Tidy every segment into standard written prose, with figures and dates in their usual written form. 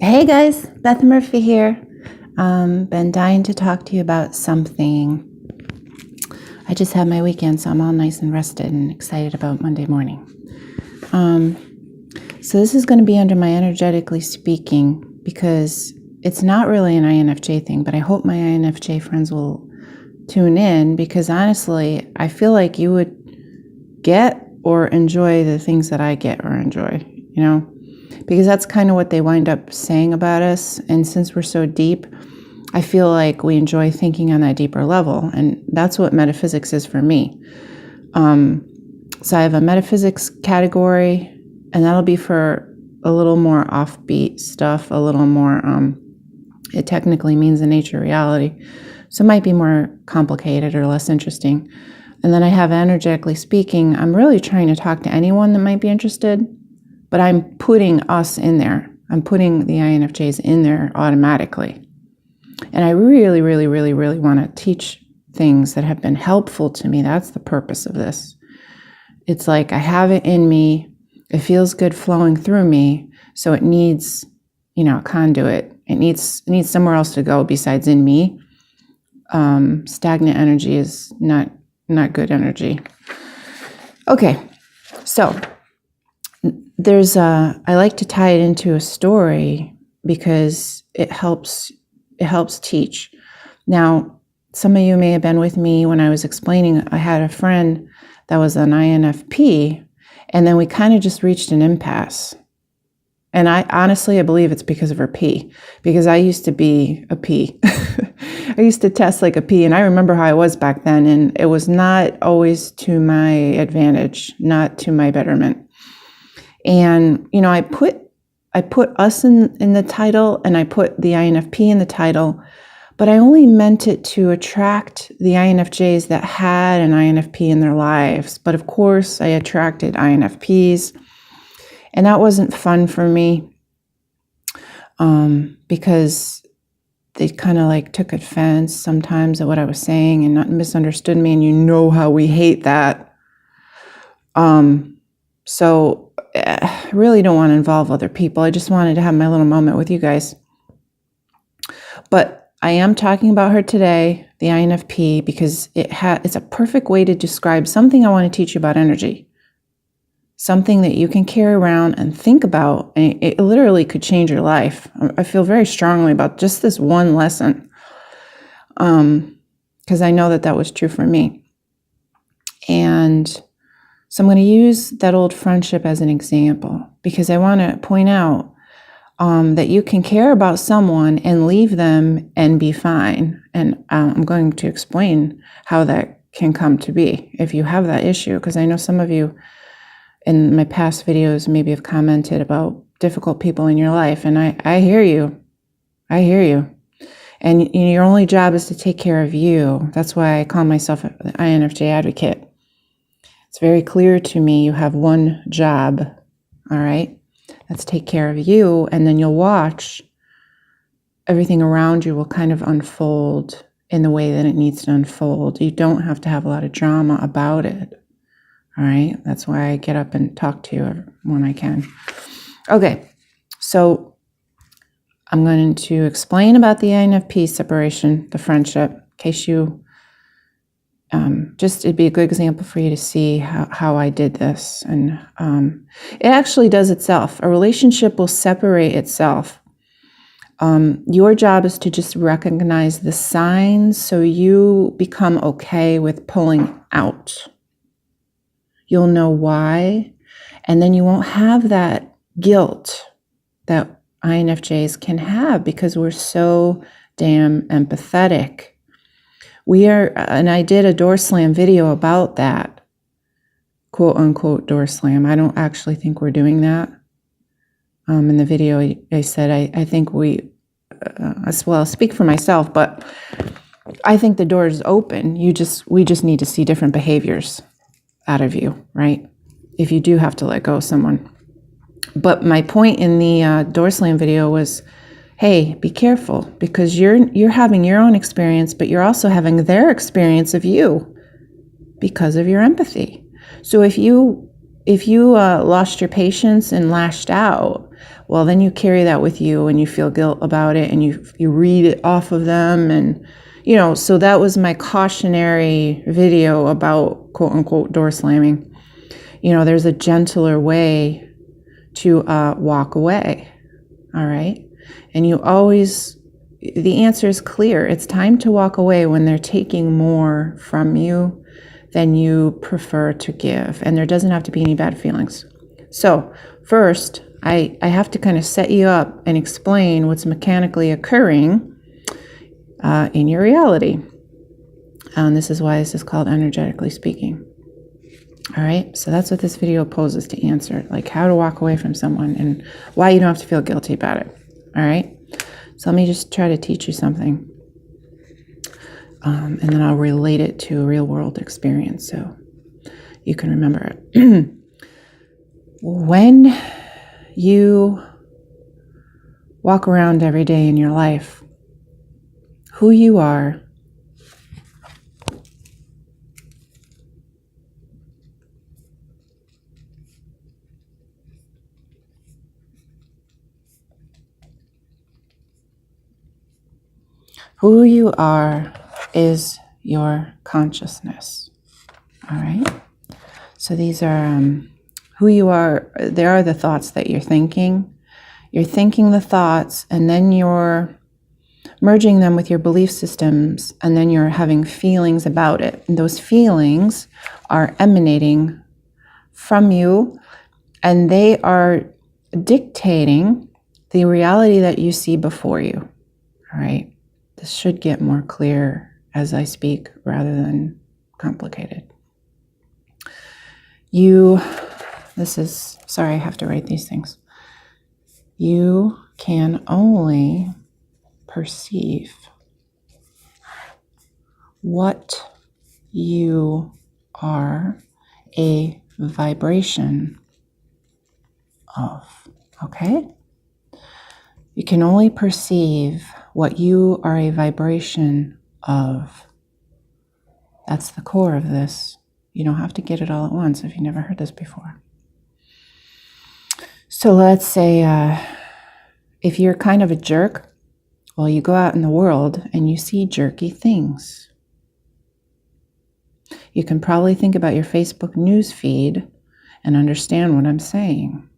Hey guys, Beth Murphy here. Been dying to talk to you about something. I just had my weekend, so I'm all nice and rested and excited about Monday morning. So this is going to be under my Energetically Speaking because it's not really an INFJ thing, but I hope my INFJ friends will tune in because honestly, I feel like you would get or enjoy the things that I get or enjoy, because that's kind of what they wind up saying about us. And since we're so deep, I feel like we enjoy thinking on that deeper level. And that's what metaphysics is for me. So I have a metaphysics category, and that'll be for a little more offbeat stuff, a little more, it technically means the nature of reality. So it might be more complicated or less interesting. And then I have Energetically Speaking. I'm really trying to talk to anyone that might be interested, but I'm putting us in there. I'm putting the INFJs in there automatically. And I really, really, really, really want to teach things that have been helpful to me. That's the purpose of this. It's like I have it in me. It feels good flowing through me. So it needs, a conduit. It needs somewhere else to go besides in me. Stagnant energy is not good energy. Okay, so I like to tie it into a story because it helps teach. Now, some of you may have been with me when I was explaining. I had a friend that was an INFP, and then we kind of just reached an impasse. And I believe it's because of her P, because I used to be a P. I used to test like a P, and I remember how I was back then, and it was not always to my advantage, not to my betterment. And, I put us in the title, and I put the INFP in the title, but I only meant it to attract the INFJs that had an INFP in their lives. But of course, I attracted INFPs, and that wasn't fun for me because they kind of like took offense sometimes at what I was saying and not misunderstood me. And you know how we hate that. So I really don't want to involve other people. I just wanted to have my little moment with you guys. But I am talking about her today, the INFP, because it's a perfect way to describe something I want to teach you about energy. Something that you can carry around and think about, and it literally could change your life. I feel very strongly about just this one lesson, because I know that was true for me. And so I'm going to use that old friendship as an example, because I want to point out that you can care about someone and leave them and be fine. And I'm going to explain how that can come to be if you have that issue, because I know some of you in my past videos maybe have commented about difficult people in your life. And I hear you. I hear you. And your only job is to take care of you. That's why I call myself an INFJ advocate. It's very clear to me you have one job, all right? That's take care of you, and then you'll watch everything around you will kind of unfold in the way that it needs to unfold. You don't have to have a lot of drama about it. All right, that's why I get up and talk to you when I can. Okay, so I'm going to explain about the INFP separation, the friendship, in case you, it'd be a good example for you to see how I did this. And it actually does itself. A relationship will separate itself. Your job is to just recognize the signs so you become okay with pulling out. You'll know why, and then you won't have that guilt that INFJs can have because we're so damn empathetic. And I did a door slam video about that, quote unquote door slam. I don't actually think we're doing that. In the video, I said, I think we, I'll speak for myself, but I think the door is open. We just need to see different behaviors out of you, right? If you do have to let go of someone. But my point in the door slam video was, hey, be careful, because you're having your own experience, but you're also having their experience of you because of your empathy. So if you if you lost your patience and lashed out, well, then you carry that with you and you feel guilt about it and you read it off of them. And, so that was my cautionary video about quote unquote door slamming. There's a gentler way to walk away. All right. And the answer is clear. It's time to walk away when they're taking more from you than you prefer to give. And there doesn't have to be any bad feelings. So first, I have to kind of set you up and explain what's mechanically occurring in your reality. And this is why this is called Energetically Speaking. All right, so that's what this video poses to answer, like how to walk away from someone and why you don't have to feel guilty about it. All right, so let me just try to teach you something. And then I'll relate it to a real world experience so you can remember it. When you walk around every day in your life, who you are is your consciousness. All right. So these are who you are. There are the thoughts that you're thinking. You're thinking the thoughts, and then you're merging them with your belief systems, and then you're having feelings about it. And those feelings are emanating from you, and they are dictating the reality that you see before you. All right. This should get more clear as I speak rather than complicated. Sorry, I have to write these things. You can only perceive what you are a vibration of, okay? You can only perceive what you are a vibration of. That's the core of this. You don't have to get it all at once if you never heard this before. So let's say if you're kind of a jerk, well, you go out in the world and you see jerky things. You can probably think about your Facebook news feed and understand what I'm saying.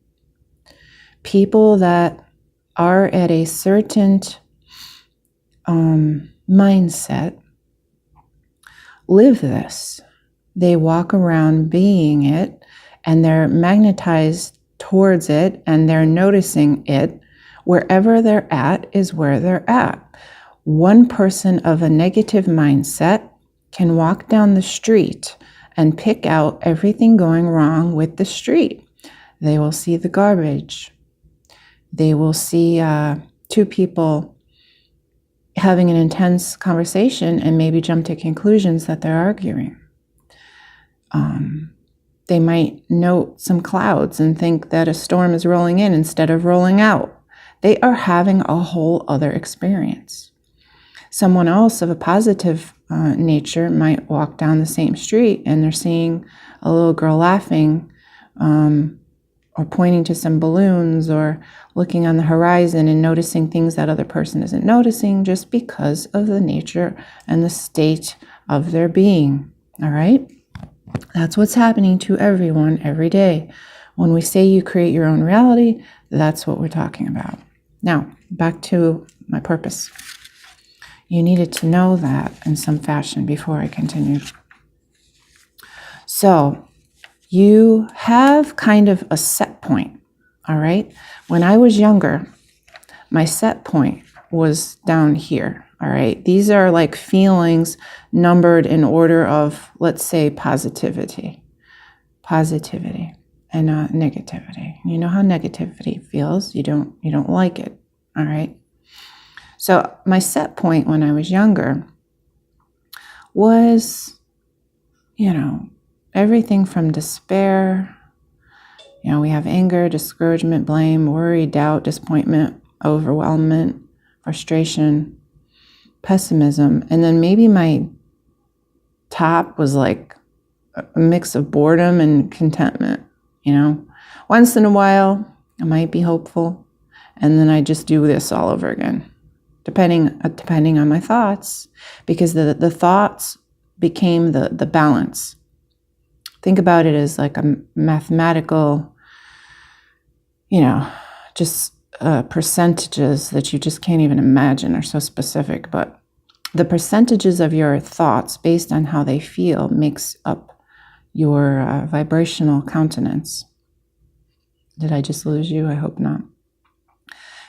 People that are at a certain mindset live this. They walk around being it, and they're magnetized towards it, and they're noticing it. Wherever they're at is where they're at. One person of a negative mindset can walk down the street and pick out everything going wrong with the street. They will see the garbage. They will see two people having an intense conversation and maybe jump to conclusions that they're arguing. They might note some clouds and think that a storm is rolling in instead of rolling out. They are having a whole other experience. Someone else of a positive nature might walk down the same street and they're seeing a little girl laughing or pointing to some balloons or looking on the horizon and noticing things that other person isn't noticing just because of the nature and the state of their being. All right? That's what's happening to everyone every day. When we say you create your own reality, that's what we're talking about. Now, back to my purpose. You needed to know that in some fashion before I continue. So, you have kind of a set point, all right? When I was younger, my set point was down here, all right? These are like feelings numbered in order of, let's say, positivity and negativity. You know how negativity feels. You don't like it, all right? So my set point when I was younger was, everything from despair. We have anger, discouragement, blame, worry, doubt, disappointment, overwhelmment, frustration, pessimism. And then maybe my top was like a mix of boredom and contentment. Once in a while, I might be hopeful, and then I just do this all over again, depending on my thoughts, because the thoughts became the balance. Think about it as like a mathematical, just percentages that you just can't even imagine are so specific. But the percentages of your thoughts based on how they feel makes up your vibrational countenance. Did I just lose you? I hope not.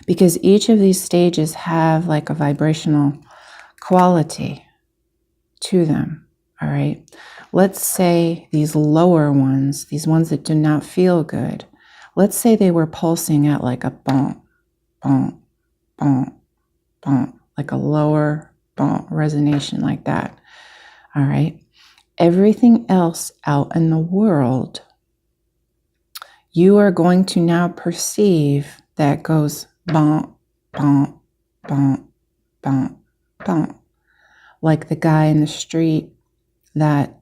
Because each of these stages have like a vibrational quality to them, all right? Let's say these lower ones, these ones that do not feel good, let's say they were pulsing at like a bump, bump, bump, bump, like a lower bump, resonation like that, all right? Everything else out in the world, you are going to now perceive that goes bump, bump, bump, bump, bump. Like the guy in the street that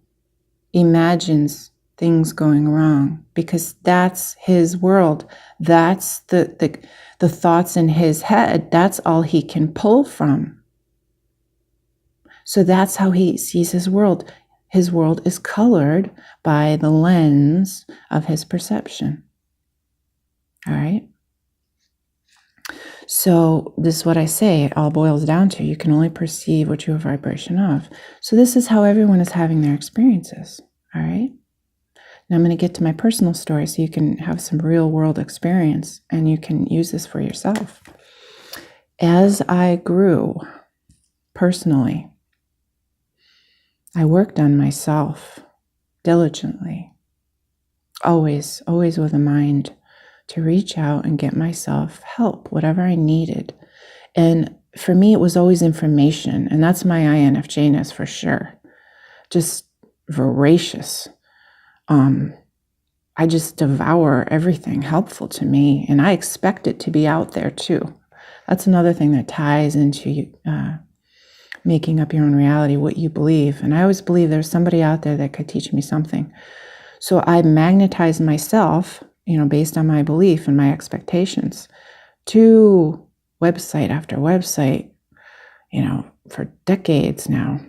imagines things going wrong, because that's his world. That's the thoughts in his head. That's all he can pull from. So that's how he sees his world. His world is colored by the lens of his perception. All right? So this is what I say, it all boils down to, you can only perceive what you have vibration of. So this is how everyone is having their experiences. All right? Now I'm going to get to my personal story so you can have some real world experience and you can use this for yourself. As I grew personally, I worked on myself diligently, always with a mind to reach out and get myself help, whatever I needed. And for me, it was always information, and that's my INFJness for sure. Just voracious. I just devour everything helpful to me, and I expect it to be out there too. That's another thing that ties into making up your own reality, what you believe. And I always believe there's somebody out there that could teach me something. So I magnetize myself, based on my belief and my expectations, to website after website, for decades now,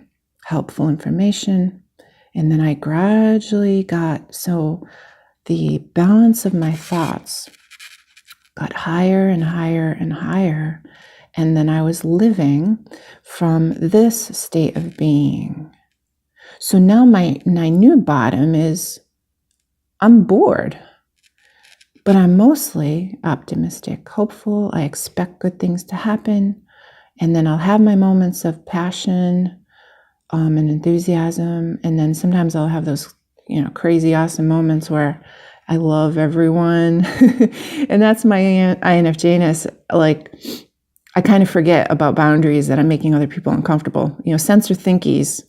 helpful information. And then I gradually so the balance of my thoughts got higher and higher and higher. And then I was living from this state of being. So now my new bottom is I'm bored, but I'm mostly optimistic, hopeful. I expect good things to happen. And then I'll have my moments of passion and enthusiasm. And then sometimes I'll have those, crazy awesome moments where I love everyone. And that's my INFJness. Like, I kind of forget about boundaries, that I'm making other people uncomfortable. Sensor thinkies,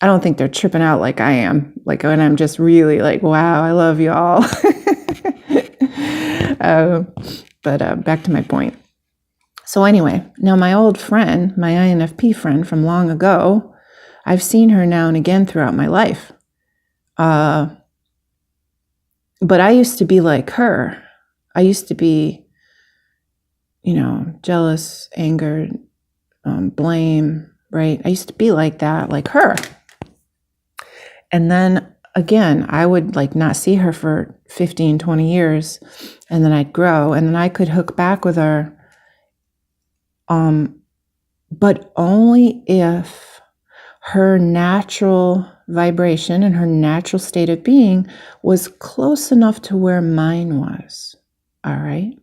I don't think they're tripping out like I am. Like when I'm just really like, wow, I love you all. But back to my point. So anyway, now my old friend, my INFP friend from long ago, I've seen her now and again throughout my life. But I used to be like her. I used to be, jealous, angered, blame, right? I used to be like that, like her. And then again, I would not see her for 15, 20 years, and then I'd grow, and then I could hook back with her. But only if her natural vibration and her natural state of being was close enough to where mine was. All right.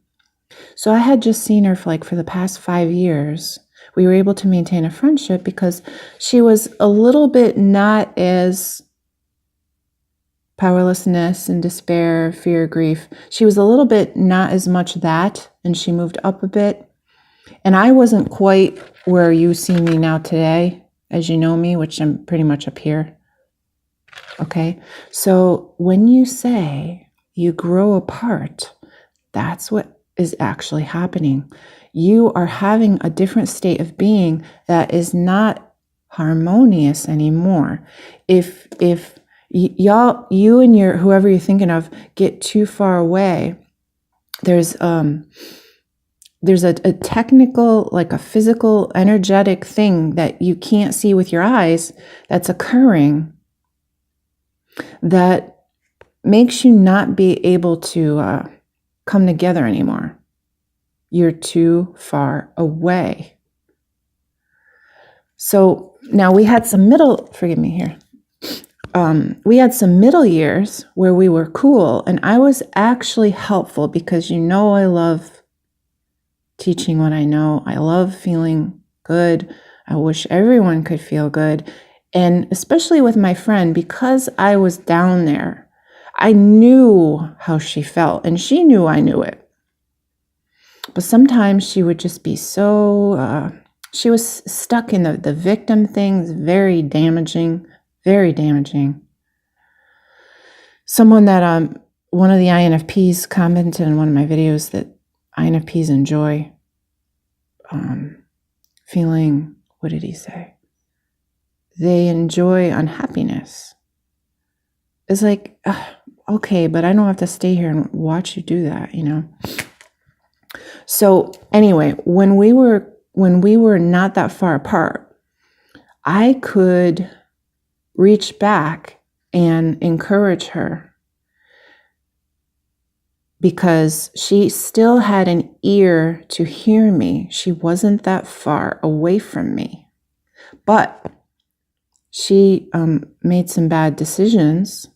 So I had just seen her for the past 5 years. We were able to maintain a friendship because she was a little bit not as powerlessness and despair, fear, grief. She was a little bit not as much that, and she moved up a bit. And I wasn't quite where you see me now today, as you know me, which I'm pretty much up here. Okay. So when you say you grow apart, that's what is actually happening. You are having a different state of being that is not harmonious anymore. If you and your whoever you're thinking of get too far away. There's a technical, like a physical, energetic thing that you can't see with your eyes that's occurring that makes you not be able to come together anymore. You're too far away. So now we had some we had some middle years where we were cool, and I was actually helpful because I love teaching what I know. I love feeling good. I wish everyone could feel good. And especially with my friend, because I was down there, I knew how she felt, and she knew I knew it. But sometimes she would just be so, she was stuck in the victim things, very damaging, very damaging. Someone that, one of the INFPs commented in one of my videos that INFPs enjoy feeling, what did he say? They enjoy unhappiness. It's like, okay, but I don't have to stay here and watch you do that, So anyway, when we were not that far apart, I could reach back and encourage her because she still had an ear to hear me. She wasn't that far away from me, but she made some bad decisions.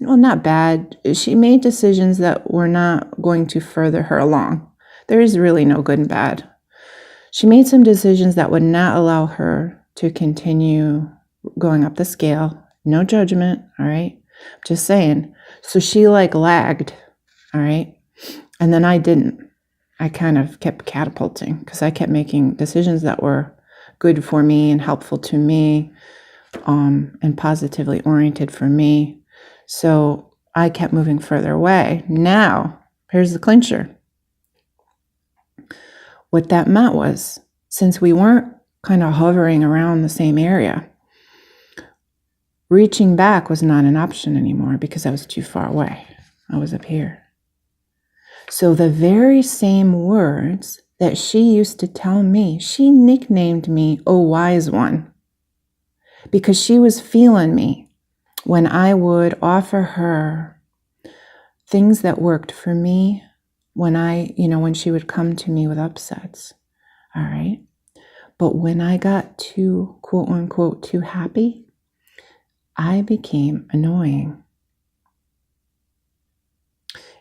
Not bad. She made decisions that were not going to further her along. There is really no good and bad. She made some decisions that would not allow her to continue going up the scale. No judgment, all right? Just saying. So she lagged, all right? And then I didn't. I kind of kept catapulting because I kept making decisions that were good for me and helpful to me, and positively oriented for me. So I kept moving further away. Now, here's the clincher. What that meant was, since we weren't kind of hovering around the same area, reaching back was not an option anymore because I was too far away. I was up here. So the very same words that she used to tell me, she nicknamed me, "Oh, wise one," because she was feeling me when I would offer her things that worked for me when she would come to me with upsets. All right. But when I got too, quote unquote, too happy, I became annoying.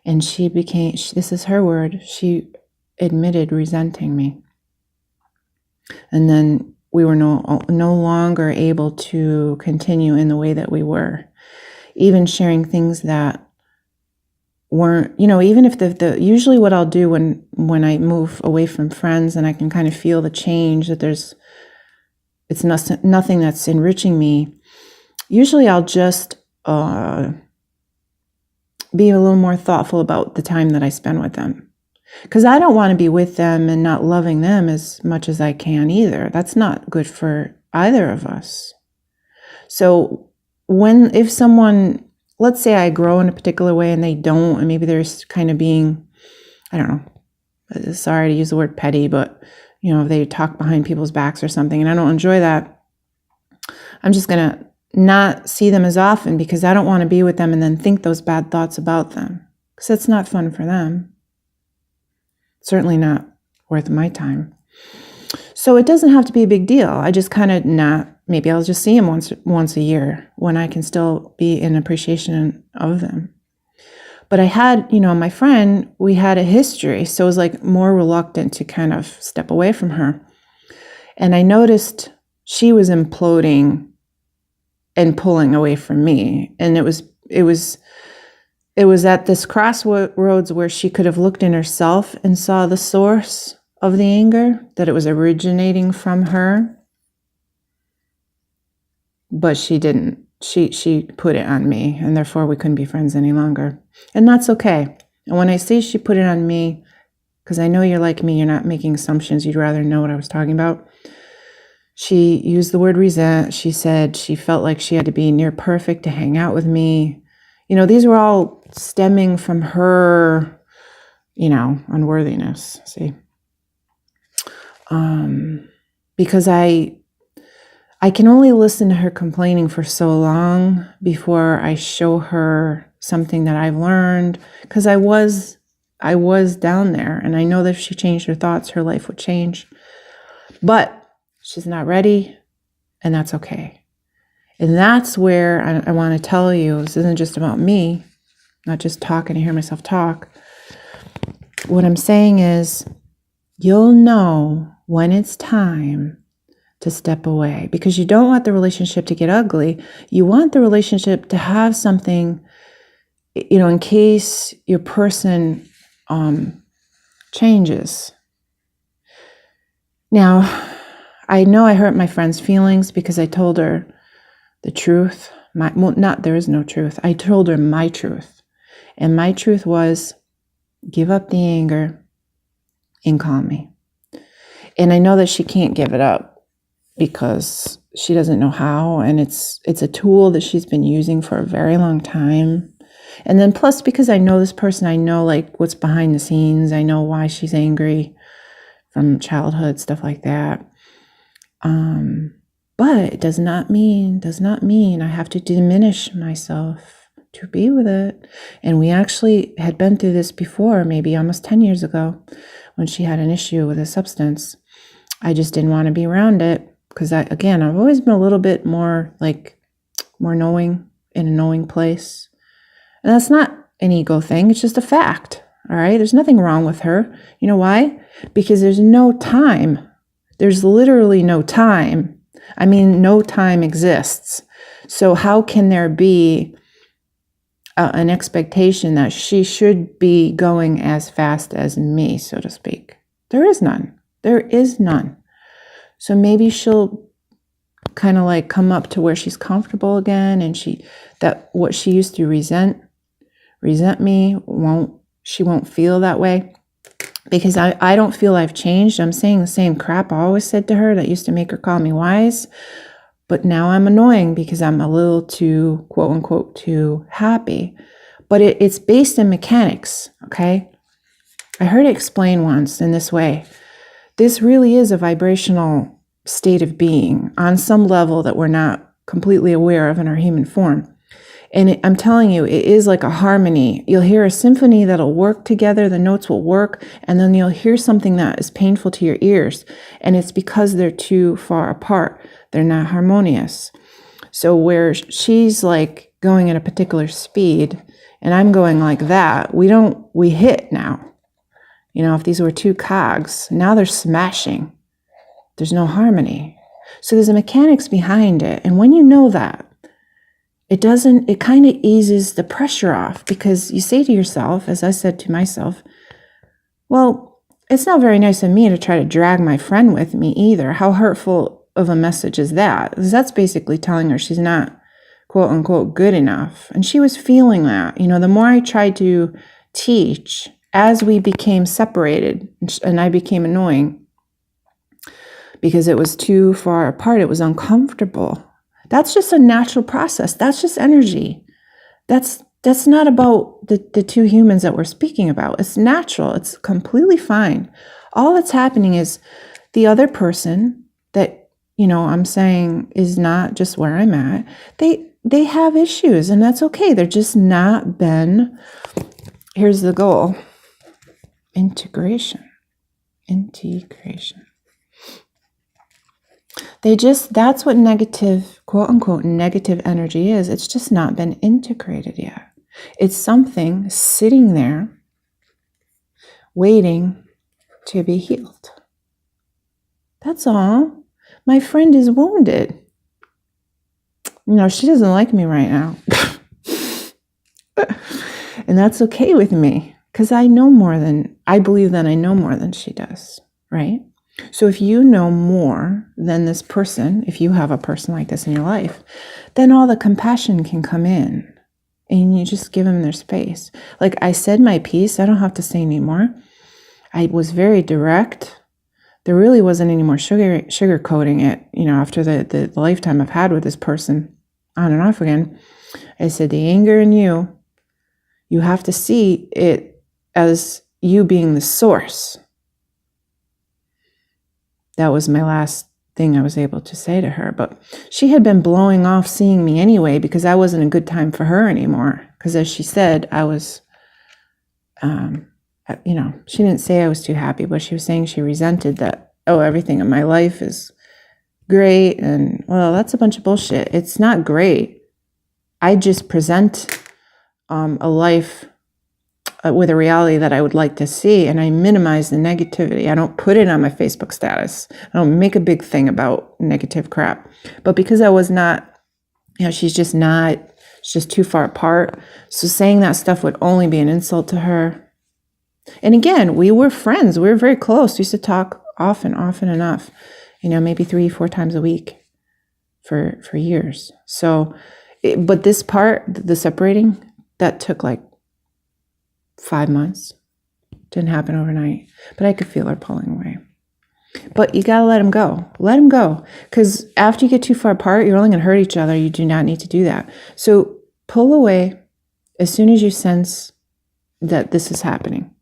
And this is her word, she admitted resenting me. And then we were no longer able to continue in the way that we were, even sharing things that weren't, even if usually what I'll do when I move away from friends and I can kind of feel the change, that it's nothing that's enriching me, usually I'll just be a little more thoughtful about the time that I spend with them. Because I don't want to be with them and not loving them as much as I can either. That's not good for either of us. So if someone, let's say I grow in a particular way and they don't, and maybe there's kind of being, I don't know, sorry to use the word petty, but if they talk behind people's backs or something and I don't enjoy that, I'm just going to not see them as often because I don't want to be with them and then think those bad thoughts about them, because that's not fun for them. Certainly not worth my time. So it doesn't have to be a big deal. I just kind of maybe I'll just see them once a year when I can still be in appreciation of them. But I had, my friend, we had a history, so I was more reluctant to kind of step away from her. And I noticed she was imploding and pulling away from me. And it was at this crossroads where she could have looked in herself and saw the source of the anger, that it was originating from her. But she didn't. She put it on me, and therefore we couldn't be friends any longer. And that's okay. And when I say she put it on me, because I know you're like me, you're not making assumptions, you'd rather know what I was talking about. She used the word resent. She said she felt like she had to be near perfect to hang out with me. These were all stemming from her, unworthiness. See, because I can only listen to her complaining for so long before I show her something that I've learned, because I was down there, and I know that if she changed her thoughts, her life would change. But she's not ready, and that's okay. And that's where I want to tell you, this isn't just about me, not just talking to hear myself talk. What I'm saying is, you'll know when it's time to step away, because you don't want the relationship to get ugly. You want the relationship to have something, in case your person changes. Now, I know I hurt my friend's feelings because I told her the truth. There is no truth. I told her my truth. And my truth was, give up the anger and call me. And I know that she can't give it up because she doesn't know how. And it's a tool that she's been using for a very long time. And then plus, because I know this person, I know like what's behind the scenes. I know why she's angry from childhood, stuff like that. But it does not mean I have to diminish myself to be with it. And we actually had been through this before, maybe almost 10 years ago, when she had an issue with a substance. I just didn't want to be around it because I've always been a little bit more knowing, in a knowing place. And that's not an ego thing. It's just a fact. All right. There's nothing wrong with her. You know why? Because there's no time. There's literally no time. I mean, no time exists. So how can there be an expectation that she should be going as fast as me, so to speak? There is none. There is none. So maybe she'll kind of like come up to where she's comfortable again, and what she used to resent me, she won't feel that way. Because I don't feel I've changed. I'm saying the same crap I always said to her that used to make her call me wise. But now I'm annoying because I'm a little too, quote unquote, too happy. But it's based in mechanics, okay? I heard it explained once in this way. This really is a vibrational state of being on some level that we're not completely aware of in our human form. And I'm telling you, it is like a harmony. You'll hear a symphony that'll work together, the notes will work, and then you'll hear something that is painful to your ears. And it's because they're too far apart. They're not harmonious. So where she's like going at a particular speed and I'm going like that, we hit now. If these were two cogs, now they're smashing. There's no harmony. So there's a mechanics behind it. And when you know that, it kind of eases the pressure off, because you say to yourself, as I said to myself, well, it's not very nice of me to try to drag my friend with me either. How hurtful of a message is that? Because that's basically telling her she's not, quote unquote, good enough. And she was feeling that. The more I tried to teach, as we became separated and I became annoying because it was too far apart, it was uncomfortable. That's just a natural process. That's just energy. That's not about the two humans that we're speaking about. It's natural. It's completely fine. All that's happening is the other person that, I'm saying is not just where I'm at. They have issues, and that's okay. They're just not been, here's the goal, integration. That's what negative, quote unquote, negative energy is. It's just not been integrated yet. It's something sitting there waiting to be healed. That's all. My friend is wounded. She doesn't like me right now. And that's okay with me, because I believe that I know more than she does, right? So if you know more than this person, if you have a person like this in your life, then all the compassion can come in and you just give them their space. Like I said my piece, I don't have to say anymore. I was very direct. there really wasn't any more sugarcoating it, after the lifetime I've had with this person on and off again. I said, the anger in you have to see it as you being the source. That was my last thing I was able to say to her. But she had been blowing off seeing me anyway, because I wasn't a good time for her anymore. Because as she said, I was, she didn't say I was too happy, but she was saying she resented that, everything in my life is great. And well, that's a bunch of bullshit. It's not great. I just present a life with a reality that I would like to see, and I minimize the negativity. I don't put it on my Facebook status. I don't make a big thing about negative crap. But because I was not, she's just too far apart. So saying that stuff would only be an insult to her. And again, we were friends. We were very close. We used to talk often enough, maybe 3-4 times a week for years. So, but this part, the separating, that took like 5 months. Didn't happen overnight, but I could feel her pulling away. But you got to let him go. Let him go. Because after you get too far apart, you're only going to hurt each other. You do not need to do that. So pull away as soon as you sense that this is happening.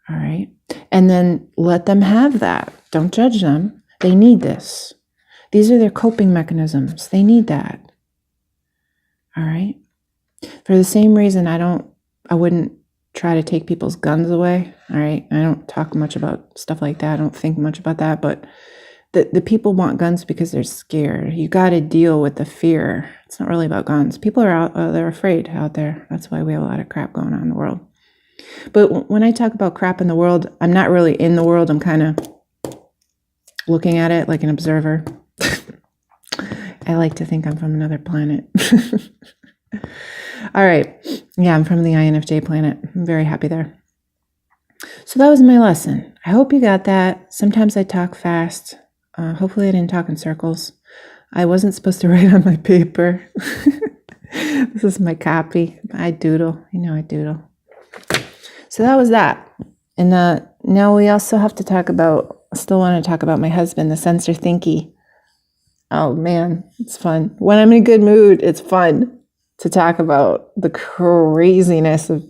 All right. And then let them have that. Don't judge them. They need this. These are their coping mechanisms. They need that. All right. For the same reason, I wouldn't try to take people's guns away. All right. I don't talk much about stuff like that. I don't think much about that. But the people want guns because they're scared. You got to deal with the fear. It's not really about guns. People are they're afraid out there. That's why we have a lot of crap going on in the world. But when I talk about crap in the world, I'm not really in the world. I'm kind of looking at it like an observer. I like to think I'm from another planet. All right. Yeah, I'm from the INFJ planet. I'm very happy there. So that was my lesson. I hope you got that. Sometimes I talk fast. Hopefully I didn't talk in circles. I wasn't supposed to write on my paper. This is my copy. I doodle. I doodle. So that was that. And now we also have to still want to talk about my husband, the sensor thinky. Oh man, it's fun. When I'm in a good mood, it's fun to talk about the craziness of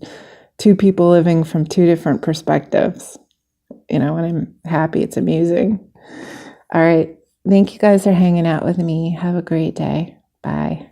two people living from two different perspectives. When I'm happy, it's amusing. All right. Thank you guys for hanging out with me. Have a great day. Bye.